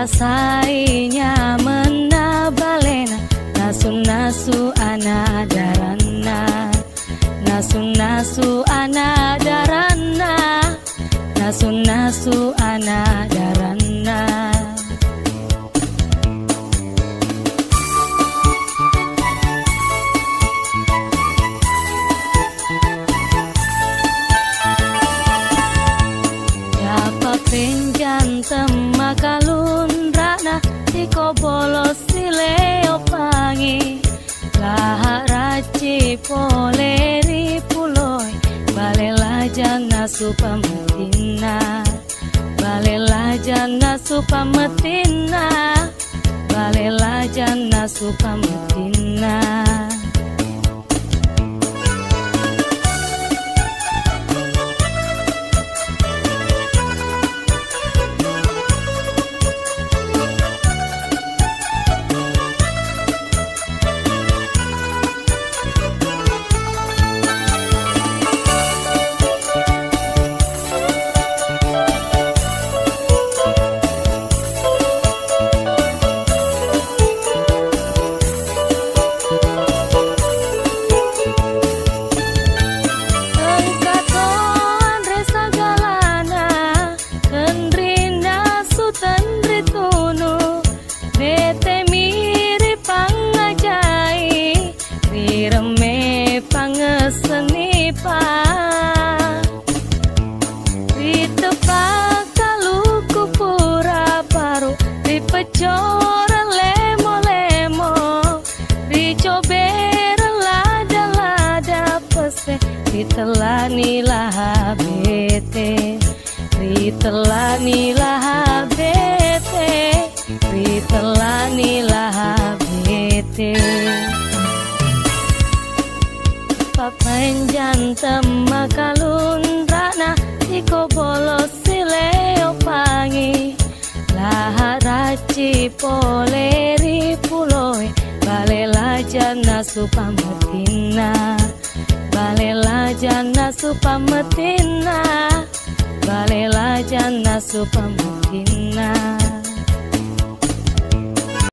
sainya mena balena nasu ana darana nasu ana darana nasu ana darana. Penjantem makalun rana tiko bolos sileo pangi laharaci poleri puloi balela jana supametina balela jana supametina balela jana supametina. Senipa Ritepak kaluku pura paru Ripecora lemo-lemo Ricobera lada-lada pese Ritelani laha bete Ritelani laha bete Ritelani laha bete. Penjantem makalun rana tiko bolos sileo pangi laharaci poleri puloi balela jana supametina balela jana supametina balela jana supametina.